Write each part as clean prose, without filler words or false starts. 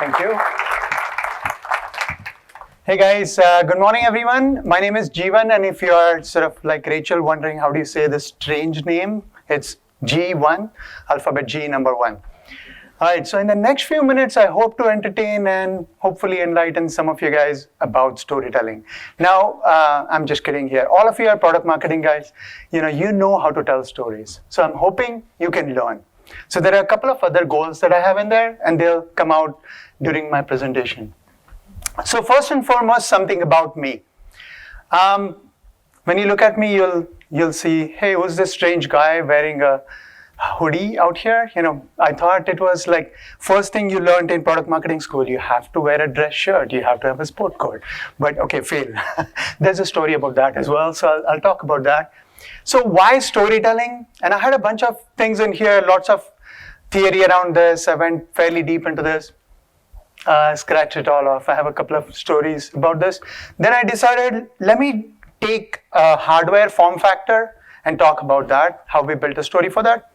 Thank you. Hey guys, good morning everyone. My name is Jeevan, and if you are sort of like Rachel wondering how do you say this strange name, it's G1, alphabet G number 1. All right, so in the next few minutes, I hope to entertain and hopefully enlighten some of you guys about storytelling. Now, I'm just kidding here. All of you are product marketing guys. You know how to tell stories. So I'm hoping you can learn. So there are a couple of other goals that I have in there, and they'll come out during my presentation. So first and foremost, something about me. When you look at me, you'll see, hey, who's this strange guy wearing a hoodie out here? I thought it was like first thing you learned in product marketing school, you have to wear a dress shirt, you have to have a sport coat. But okay, fail. There's a story about that as well, so I'll talk about that. So why storytelling? And I had a bunch of things in here, lots of theory around this. I went fairly deep into this. Scratch it all off. I have a couple of stories about this. Then I decided, let me take a hardware form factor and talk about that, how we built a story for that.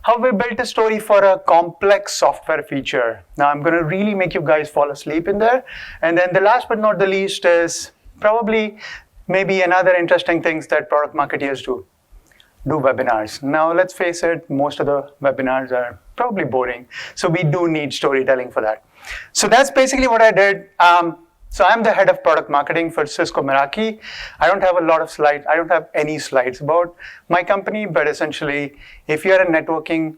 How we built a story for a complex software feature. Now I'm going to really make you guys fall asleep in there. And then the last but not the least is probably maybe another interesting things that product marketers do webinars. Now let's face it, most of the webinars are probably boring. So we do need storytelling for that. So that's basically what I did. So I'm the head of product marketing for Cisco Meraki. I don't have a lot of slides. I don't have any slides about my company, but essentially, if you're a networking,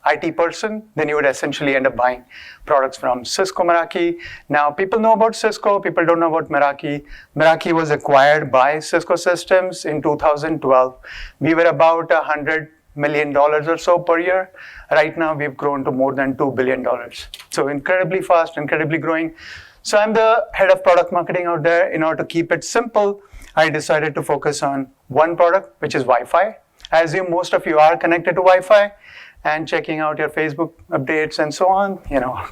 IT person, then you would essentially end up buying products from Cisco Meraki. Now, people know about Cisco. People don't know about Meraki. Meraki was acquired by Cisco Systems in 2012. We were about $100 million or so per year. Right now, we've grown to more than $2 billion. So incredibly fast, incredibly growing. So I'm the head of product marketing out there. In order to keep it simple, I decided to focus on one product, which is Wi-Fi. I assume most of you are connected to Wi-Fi and checking out your Facebook updates and so on,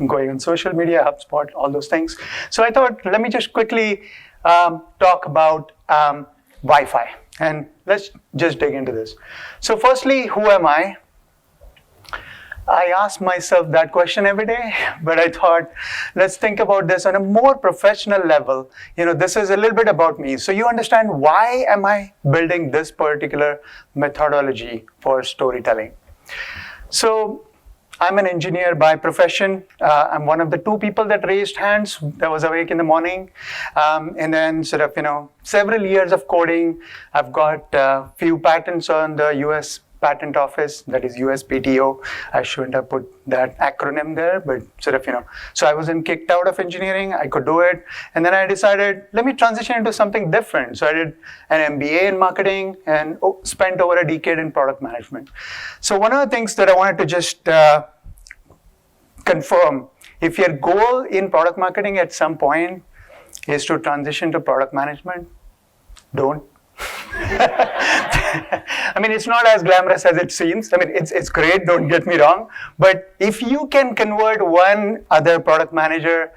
going on social media, HubSpot, all those things. So I thought, let me just quickly talk about Wi-Fi. And let's just dig into this. So firstly, who am I? I ask myself that question every day, but I thought, let's think about this on a more professional level. This is a little bit about me. So you understand why am I building this particular methodology for storytelling? So I'm an engineer by profession. I'm one of the 2 people that raised hands that was awake in the morning. And then several years of coding. I've got a few patents on the US Patent Office, that is USPTO. I shouldn't have put that acronym there, but so I wasn't kicked out of engineering. I could do it. And then I decided, let me transition into something different. So I did an MBA in marketing and spent over a decade in product management. So one of the things that I wanted to just confirm, if your goal in product marketing at some point is to transition to product management, don't. I mean, it's not as glamorous as it seems. I mean, it's great, don't get me wrong. But if you can convert one other product manager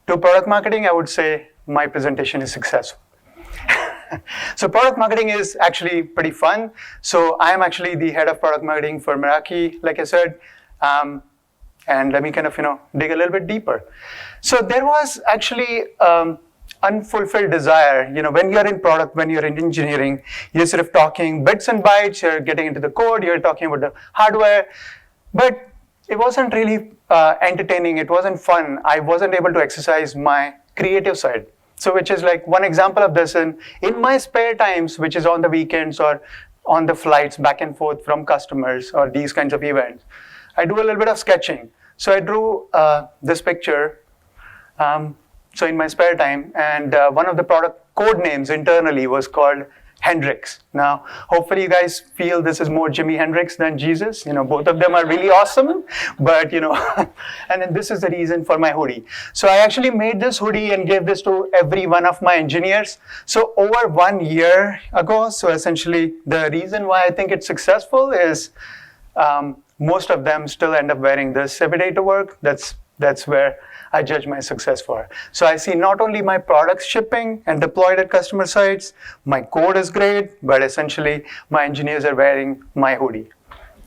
to product marketing, I would say my presentation is successful. So product marketing is actually pretty fun. So I am actually the head of product marketing for Meraki, like I said. And let me kind of, dig a little bit deeper. So there was actually unfulfilled desire. When you're in product, when you're in engineering, you're sort of talking bits and bytes, you're getting into the code, you're talking about the hardware, but it wasn't really entertaining, it wasn't fun. I wasn't able to exercise my creative side. So which is like one example of this in my spare times, which is on the weekends or on the flights back and forth from customers or these kinds of events. I do a little bit of sketching. So I drew this picture. So in my spare time, and one of the product code names internally was called Hendrix. Now, hopefully you guys feel this is more Jimi Hendrix than Jesus. Both of them are really awesome, but and then this is the reason for my hoodie. So I actually made this hoodie and gave this to every one of my engineers. So over 1 year ago, so essentially the reason why I think it's successful is most of them still end up wearing this every day to work. That's where I judge my success for. So I see not only my products shipping and deployed at customer sites, my code is great, but essentially my engineers are wearing my hoodie.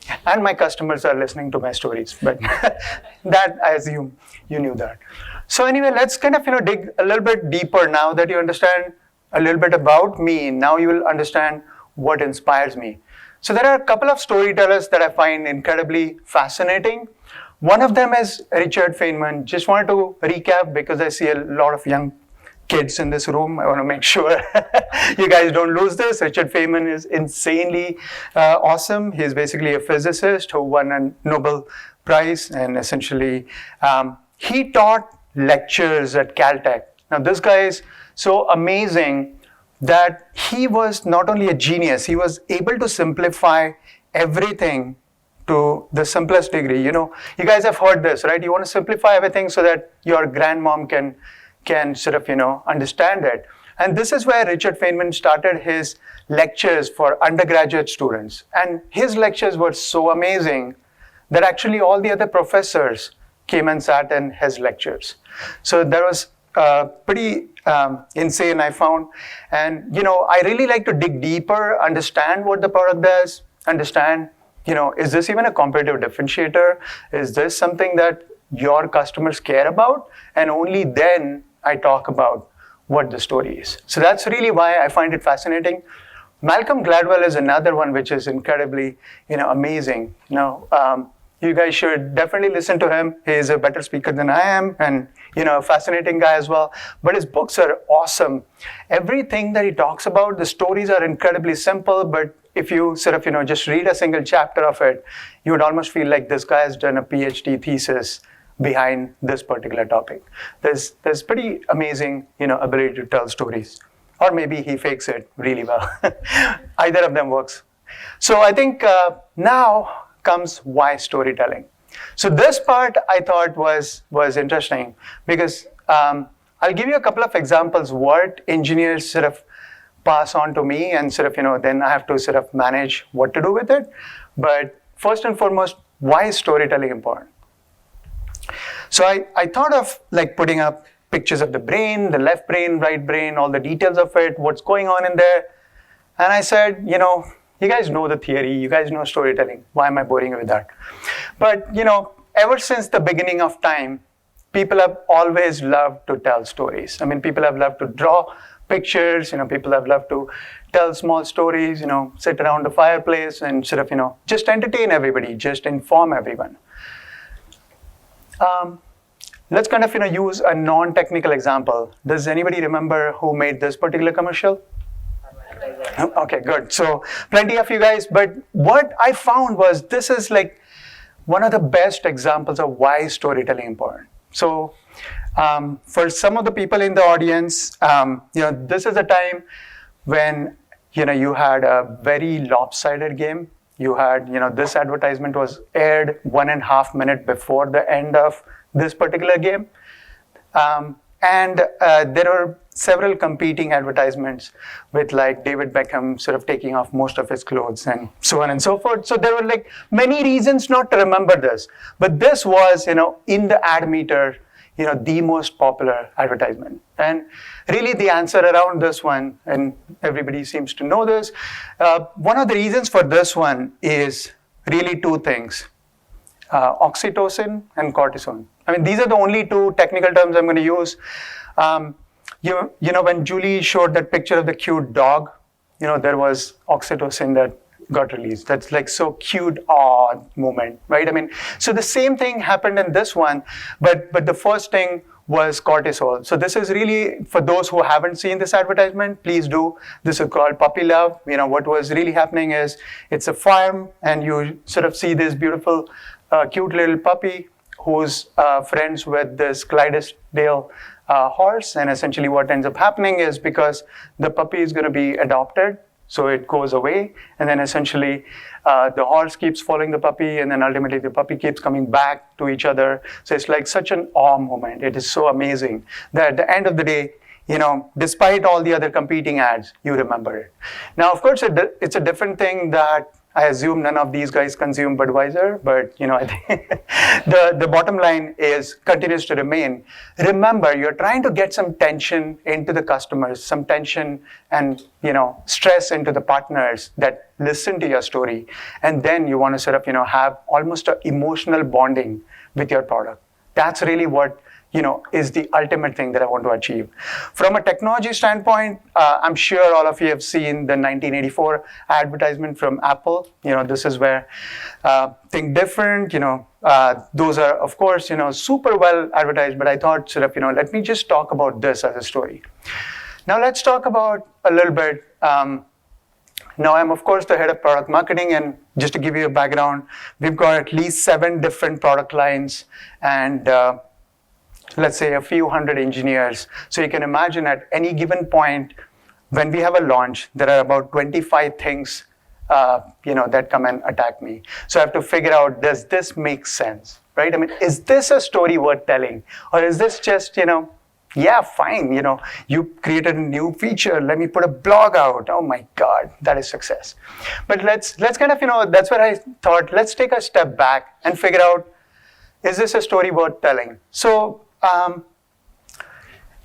Yeah. And my customers are listening to my stories, but that I assume you knew that. So anyway, let's kind of dig a little bit deeper now that you understand a little bit about me. Now you will understand what inspires me. So there are a couple of storytellers that I find incredibly fascinating. One of them is Richard Feynman. Just wanted to recap because I see a lot of young kids in this room. I want to make sure you guys don't lose this. Richard Feynman is insanely awesome. He's basically a physicist who won a Nobel Prize, and essentially he taught lectures at Caltech. Now this guy is so amazing that he was not only a genius, he was able to simplify everything to the simplest degree. You guys have heard this, right? You want to simplify everything so that your grandmom can sort of, understand it. And this is where Richard Feynman started his lectures for undergraduate students. And his lectures were so amazing that actually all the other professors came and sat in his lectures. So that was pretty insane, I found. And, I really like to dig deeper, understand what the product does, understand, is this even a competitive differentiator? Is this something that your customers care about? And only then I talk about what the story is. So that's really why I find it fascinating. Malcolm Gladwell is another one which is incredibly, amazing. You guys should definitely listen to him. He is a better speaker than I am, and a fascinating guy as well. But his books are awesome. Everything that he talks about, the stories are incredibly simple, but if you sort of, just read a single chapter of it, you would almost feel like this guy has done a PhD thesis behind this particular topic. There's pretty amazing, ability to tell stories. Or maybe he fakes it really well. Either of them works. So I think now comes why storytelling. So this part I thought was interesting because I'll give you a couple of examples what engineers sort of pass on to me, and sort of, then I have to sort of manage what to do with it. But first and foremost, why is storytelling important? So I thought of like putting up pictures of the brain, the left brain, right brain, all the details of it, what's going on in there. And I said, you guys know the theory, you guys know storytelling. Why am I boring you with that? But, ever since the beginning of time, people have always loved to tell stories. I mean, people have loved to draw pictures, people have loved to tell small stories, sit around the fireplace and sort of, just entertain everybody, just inform everyone. Let's kind of, use a non-technical example. Does anybody remember who made this particular commercial? Okay, good. So plenty of you guys, but what I found was this is like one of the best examples of why storytelling is important. So for some of the people in the audience, this is a time when, you had a very lopsided game. You had, this advertisement was aired 1.5 minutes before the end of this particular game. And there were several competing advertisements with like David Beckham sort of taking off most of his clothes and so on and so forth. So there were like many reasons not to remember this. But this was, in the ad meter, the most popular advertisement. And really the answer around this one, and everybody seems to know this, one of the reasons for this one is really two things. Oxytocin and cortisone. I mean, these are the only two technical terms I'm going to use. When Julie showed that picture of the cute dog, there was oxytocin that got released. That's like so cute, moment, right? I mean, so the same thing happened in this one, but the first thing was cortisol. So this is really, for those who haven't seen this advertisement, please do. This is called Puppy Love. What was really happening is it's a farm and you sort of see this beautiful, cute little puppy who's friends with this Clydesdale horse. And essentially what ends up happening is because the puppy is going to be adopted, so it goes away, and then essentially the horse keeps following the puppy, and then ultimately the puppy keeps coming back to each other. So it's like such an awe moment. It is so amazing that at the end of the day, despite all the other competing ads, you remember it. Now, of course, it's a different thing that I assume none of these guys consume Budweiser, but I think the bottom line continues to remain. Remember, you're trying to get some tension into the customers, some tension and stress into the partners that listen to your story, and then you want to sort of have almost an emotional bonding with your product. That's really what is the ultimate thing that I want to achieve. From a technology standpoint, I'm sure all of you have seen the 1984 advertisement from Apple. This is where think different. Those are, of course, super well advertised. But I thought, sort of, let me just talk about this as a story. Now let's talk about a little bit. Now I'm, of course, the head of product marketing, and just to give you a background, we've got at least 7 different product lines, and let's say a few hundred engineers. So you can imagine at any given point, when we have a launch, there are about 25 things that come and attack me. So I have to figure out, does this make sense, right? I mean, is this a story worth telling? Or is this just, yeah, fine, you created a new feature, let me put a blog out. Oh my God, that is success. But let's kind of, that's what I thought, let's take a step back and figure out, is this a story worth telling? So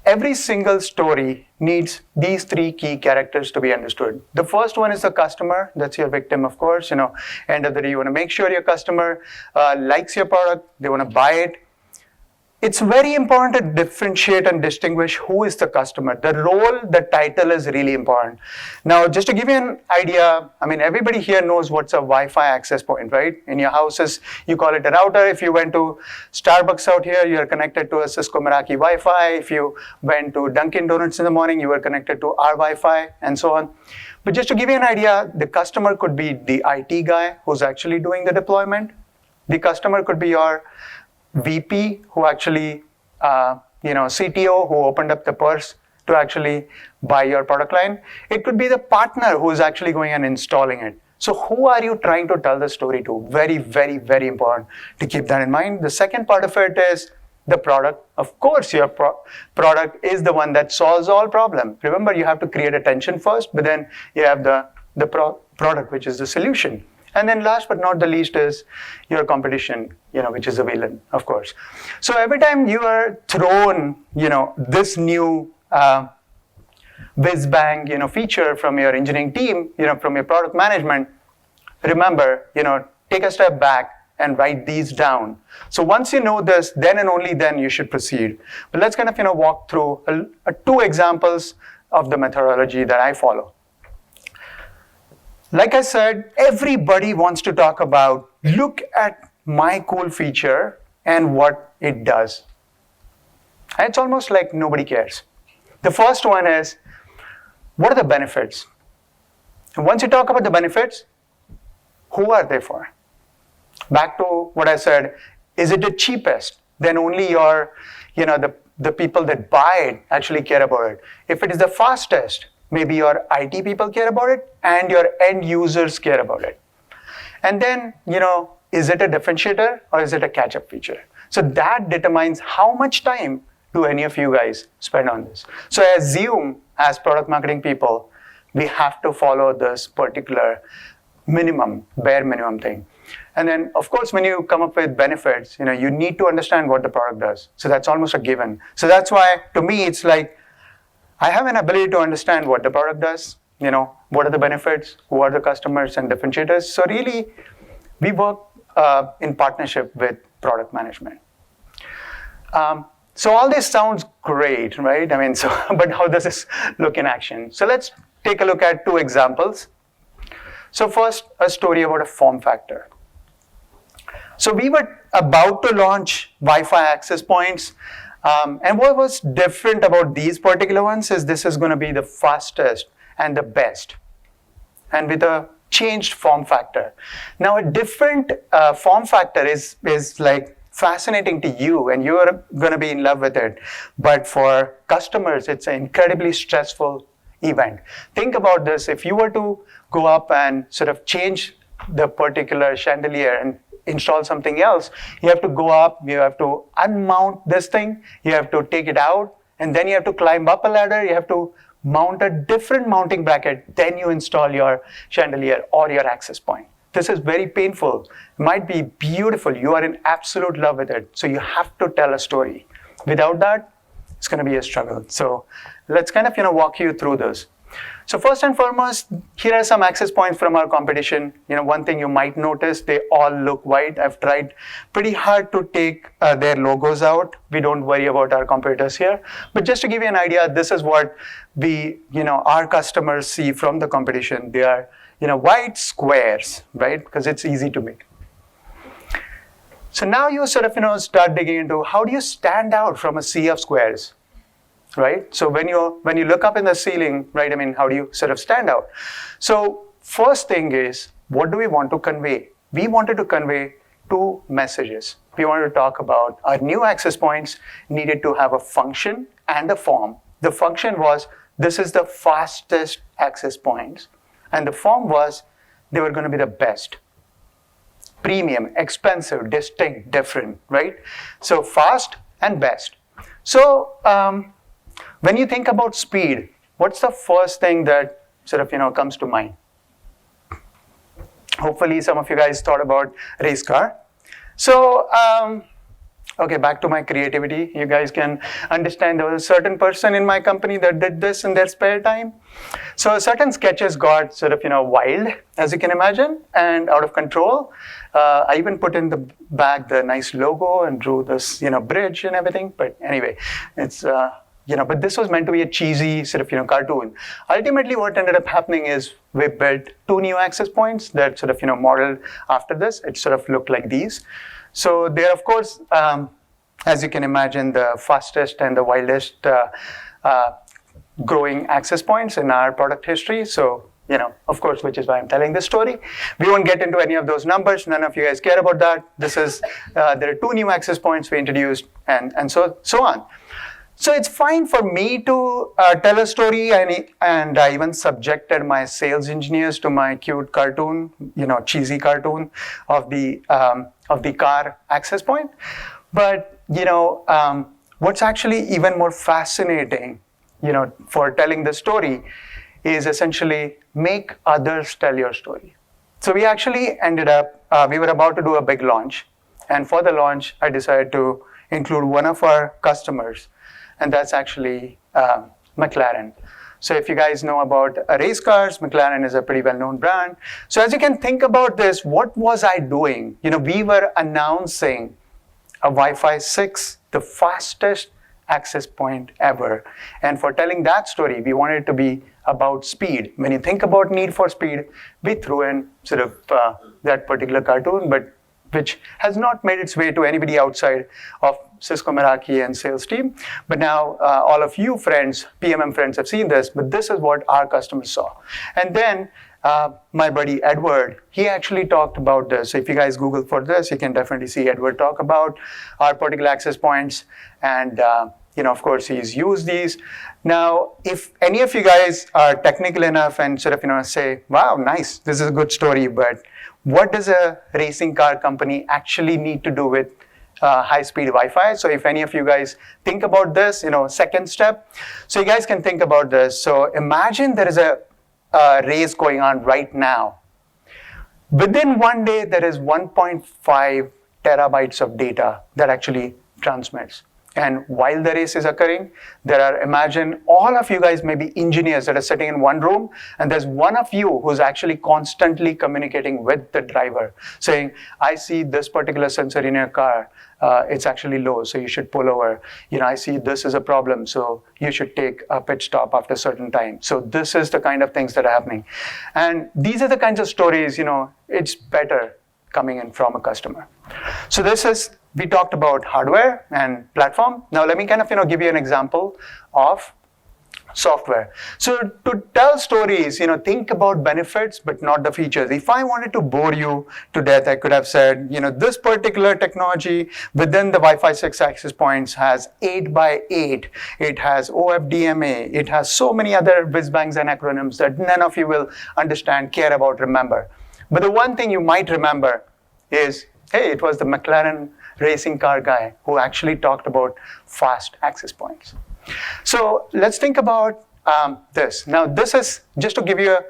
every single story needs these 3 key characters to be understood. The first one is the customer. That's your victim, of course. End of the day, you want to make sure your customer likes your product. They want to buy it. It's very important to differentiate and distinguish who is the customer. The role, the title is really important. Now, just to give you an idea, I mean, everybody here knows what's a Wi-Fi access point, right? In your houses, you call it a router. If you went to Starbucks out here, you're connected to a Cisco Meraki Wi-Fi. If you went to Dunkin' Donuts in the morning, you were connected to our Wi-Fi, and so on. But just to give you an idea, the customer could be the IT guy who's actually doing the deployment. The customer could be your VP who actually, CTO who opened up the purse to actually buy your product line. It could be the partner who is actually going and installing it. So who are you trying to tell the story to? Very, very, very important to keep that in mind. The second part of it is the product. Of course, your product is the one that solves all problems. Remember, you have to create attention first, but then you have the product, which is the solution. And then last but not the least is your competition, which is a villain, of course. So every time you are thrown, this new whiz-bang, feature from your engineering team, from your product management, remember, take a step back and write these down. So once you know this, then and only then you should proceed. But let's kind of, walk through 2 examples of the methodology that I follow. Like I said, everybody wants to talk about, look at my cool feature and what it does. And it's almost like nobody cares. The first one is, what are the benefits? And once you talk about the benefits, who are they for? Back to what I said, is it the cheapest? Then only your, the people that buy it actually care about it. If it is the fastest, maybe your IT people care about it and your end users care about it. And then, is it a differentiator or is it a catch-up feature? So that determines how much time do any of you guys spend on this. So I assume as product marketing people, we have to follow this particular bare minimum thing. And then, of course, when you come up with benefits, you need to understand what the product does. So that's almost a given. So that's why, to me, it's like, I have an ability to understand what the product does, what are the benefits, who are the customers and differentiators. So really, we work in partnership with product management. So all this sounds great, right? I mean, but how does this look in action? So let's take a look at 2 examples. So first, a story about a form factor. So we were about to launch Wi-Fi access points. And what was different about these particular ones is this is going to be the fastest and the best, and with a changed form factor. Now, a different form factor is like fascinating to you, and you're going to be in love with it. But for customers, it's an incredibly stressful event. Think about this. If you were to go up and sort of change the particular chandelier and install something else, you have to go up, you have to unmount this thing, you have to take it out, and then you have to climb up a ladder, you have to mount a different mounting bracket, then you install your chandelier or your access point. This is very painful. It might be beautiful. You are in absolute love with it. So you have to tell a story. Without that, it's going to be a struggle. So let's kind of, walk you through this. So first and foremost, here are some access points from our competition. One thing you might notice, they all look white. I've tried pretty hard to take their logos out. We don't worry about our competitors here. But just to give you an idea, this is what our customers see from the competition. They are, white squares, right? Because it's easy to make. So now you sort of, start digging into how do you stand out from a sea of squares? Right? So when you look up in the ceiling, right, how do you sort of stand out? So first thing is, what do we want to convey? We wanted to convey two messages. We wanted to talk about our new access points needed to have a function and a form. The function was, this is the fastest access points. And the form was, they were going to be the best. Premium, expensive, distinct, different, right? So fast and best. So, when you think about speed, what's the first thing that sort of, comes to mind? Hopefully some of you guys thought about race car. So, okay, back to my creativity. You guys can understand there was a certain person in my company that did this in their spare time. So certain sketches got sort of, wild, as you can imagine, and out of control. I even put in the back the nice logo and drew this, bridge and everything. But anyway, it's... but this was meant to be a cheesy sort of, cartoon. Ultimately, what ended up happening is we built two new access points that sort of, modeled after this. It sort of looked like these. So they're, of course, as you can imagine, the fastest and the wildest growing access points in our product history. So, of course, which is why I'm telling this story. We won't get into any of those numbers. None of you guys care about that. This is, there are two new access points we introduced and so on. So it's fine for me to tell a story, and I even subjected my sales engineers to my cute cartoon, cheesy cartoon of the car access point. But what's actually even more fascinating, for telling the story, is essentially make others tell your story. So we actually ended up, we were about to do a big launch, and for the launch, I decided to include one of our customers. And that's actually McLaren. So if you guys know about race cars, McLaren is a pretty well-known brand. So as you can think about this, what was I doing? We were announcing a Wi-Fi 6, the fastest access point ever. And for telling that story, we wanted it to be about speed. When you think about need for speed, we threw in sort of that particular cartoon, but which has not made its way to anybody outside of Cisco Meraki and sales team. But now all of you friends, PMM friends have seen this, but this is what our customers saw. And then my buddy Edward, he actually talked about this. So if you guys Google for this, you can definitely see Edward talk about our particular access points. And of course, he's used these. Now, if any of you guys are technical enough and sort of, say, wow, nice, this is a good story, but what does a racing car company actually need to do with high-speed Wi-Fi? So if any of you guys think about this, second step. So you guys can think about this. So imagine there is a race going on right now. Within one day, there is 1.5 terabytes of data that actually transmits. And while the race is occurring, imagine all of you guys may be engineers that are sitting in one room, and there's one of you who's actually constantly communicating with the driver, saying, I see this particular sensor in your car, it's actually low, so you should pull over. I see this is a problem, so you should take a pit stop after a certain time. So this is the kind of things that are happening. And these are the kinds of stories, it's better coming in from a customer. So we talked about hardware and platform. Now let me kind of, give you an example of software. So to tell stories, think about benefits, but not the features. If I wanted to bore you to death, I could have said, this particular technology within the Wi-Fi 6 access points has 8x8. It has OFDMA. It has so many other whiz-bangs and acronyms that none of you will understand, care about, remember. But the one thing you might remember is, hey, it was the McLaren racing car guy who actually talked about fast access points. So let's think about this. Now, this is just to give you a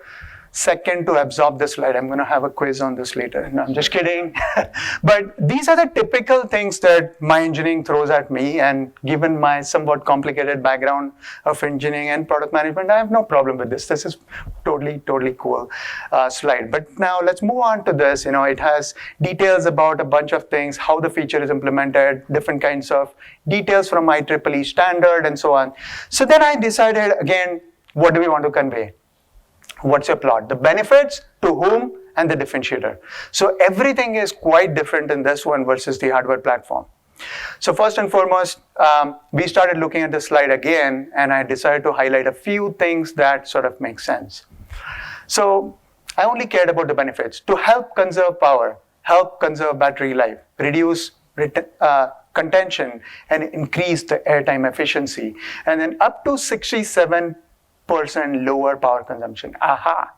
second to absorb the slide. I'm going to have a quiz on this later. No, I'm just kidding. But these are the typical things that my engineering throws at me. And given my somewhat complicated background of engineering and product management, I have no problem with this. This is totally cool slide. But now let's move on to this. It has details about a bunch of things, how the feature is implemented, different kinds of details from IEEE standard and so on. So then I decided, again, what do we want to convey? What's your plot? The benefits, to whom, and the differentiator. So everything is quite different in this one versus the hardware platform. So first and foremost, we started looking at the slide again, and I decided to highlight a few things that sort of make sense. So I only cared about the benefits. To help conserve power, help conserve battery life, reduce contention, and increase the airtime efficiency, and then up to 67% lower power consumption. Aha!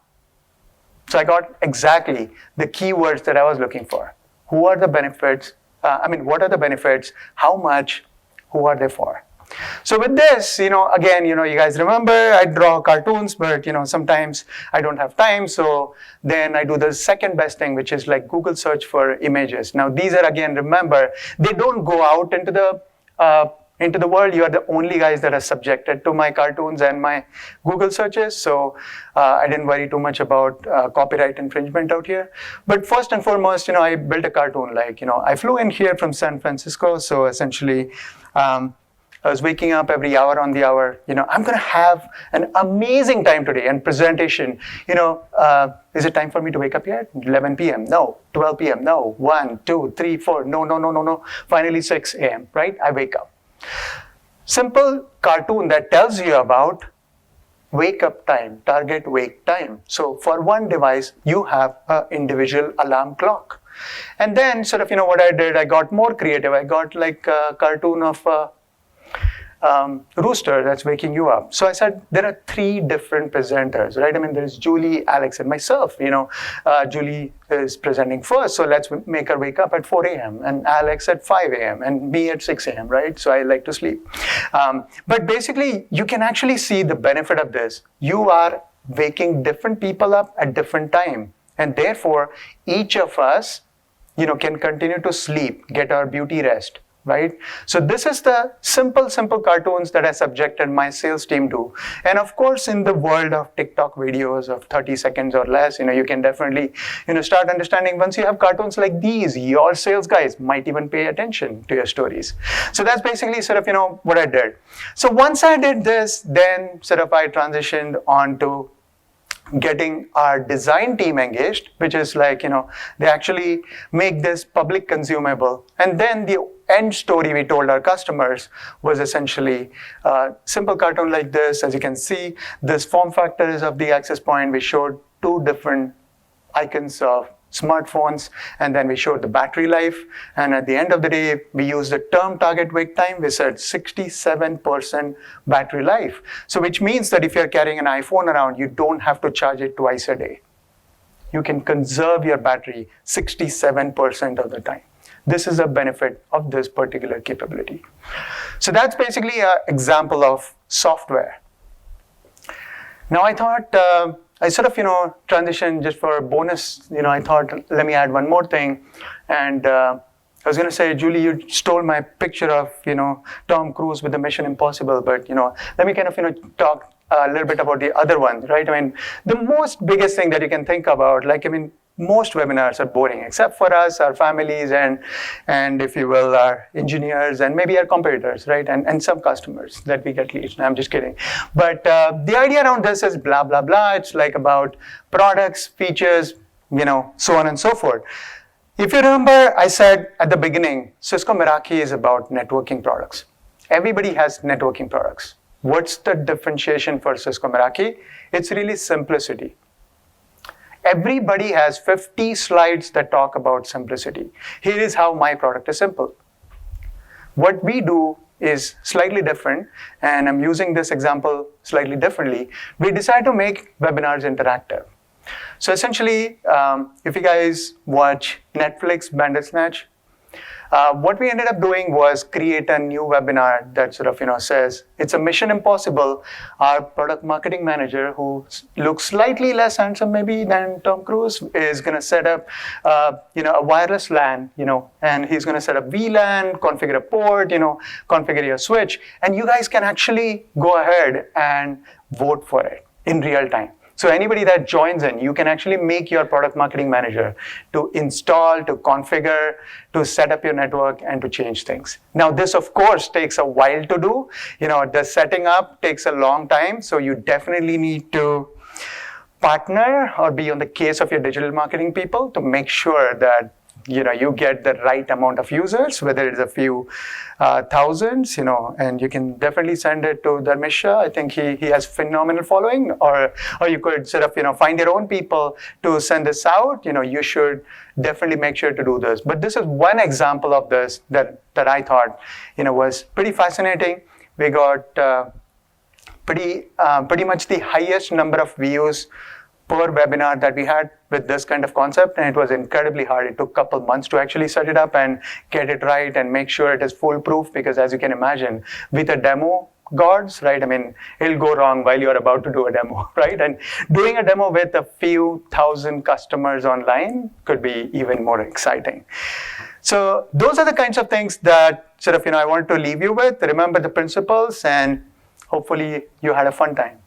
So I got exactly the keywords that I was looking for. Who are the benefits? What are the benefits? How much? Who are they for? So with this, again, you guys remember I draw cartoons, but sometimes I don't have time. So then I do the second best thing, which is like Google search for images. Now these are, again, remember, they don't go out into the world. You are the only guys that are subjected to my cartoons and my Google searches. So I didn't worry too much about copyright infringement out here. But first and foremost, I built a cartoon. I flew in here from San Francisco. So essentially, I was waking up every hour on the hour. I'm going to have an amazing time today and presentation. Is it time for me to wake up yet? 11 p.m. No. 12 p.m. No. 1, 2, 3, 4. No. Finally 6 a.m. Right? I wake up. Simple cartoon that tells you about wake up time, target wake time. So for one device, you have an individual alarm clock. And then what I did, I got more creative. I got like a cartoon of rooster that's waking you up. So I said, there are 3 different presenters, right? There's Julie, Alex, and myself. Julie is presenting first, so let's make her wake up at 4 a.m. and Alex at 5 a.m. and me at 6 a.m., right? So I like to sleep. But basically, you can actually see the benefit of this. You are waking different people up at different time. And therefore, each of us, can continue to sleep, get our beauty rest. Right? So this is the simple cartoons that I subjected my sales team to. And of course, in the world of TikTok videos of 30 seconds or less, you can definitely, start understanding once you have cartoons like these, your sales guys might even pay attention to your stories. So that's basically what I did. So once I did this, then I transitioned on to getting our design team engaged, which is they actually make this public consumable. And then the end story we told our customers was essentially a simple cartoon like this. As you can see, this form factor is of the access point. We showed 2 different icons of smartphones, and then we showed the battery life. And at the end of the day, we used the term target wake time. We said 67% battery life. So which means that if you're carrying an iPhone around, you don't have to charge it twice a day. You can conserve your battery 67% of the time. This is a benefit of this particular capability. So that's basically an example of software. Now I thought, I transitioned just for a bonus. I thought, let me add one more thing. And I was going to say, Julie, you stole my picture of, Tom Cruise with the Mission Impossible. But, let me talk a little bit about the other one, right? The most biggest thing that you can think about, most webinars are boring, except for us, our families, and if you will, our engineers, and maybe our competitors, right? And some customers that we get leads. No, I'm just kidding. But the idea around this is blah, blah, blah. It's about products, features, so on and so forth. If you remember, I said at the beginning, Cisco Meraki is about networking products. Everybody has networking products. What's the differentiation for Cisco Meraki? It's really simplicity. Everybody has 50 slides that talk about simplicity. Here is how my product is simple. What we do is slightly different, and I'm using this example slightly differently. We decided to make webinars interactive. So essentially, if you guys watch Netflix Bandersnatch, What we ended up doing was create a new webinar that sort of says it's a mission impossible. Our product marketing manager, who looks slightly less handsome maybe than Tom Cruise, is going to set up a wireless LAN, and he's going to set up VLAN, configure a port, configure your switch, and you guys can actually go ahead and vote for it in real time. So anybody that joins in, you can actually make your product marketing manager to install, to configure, to set up your network, and to change things. Now, this, of course, takes a while to do. The setting up takes a long time, so you definitely need to partner or be on the case of your digital marketing people to make sure that you get the right amount of users, whether it's a few thousands, and you can definitely send it to Dharmisha. I think he has phenomenal following, or you could sort of, find your own people to send this out. You should definitely make sure to do this. But this is one example of this that I thought, was pretty fascinating. We got pretty much the highest number of views per webinar that we had with this kind of concept, and it was incredibly hard. It took a couple months to actually set it up and get it right and make sure it is foolproof, because as you can imagine, with a demo gods, right? I mean, it'll go wrong while you're about to do a demo, right? And doing a demo with a few thousand customers online could be even more exciting. So those are the kinds of things that sort of, I wanted to leave you with. Remember the principles, and hopefully you had a fun time.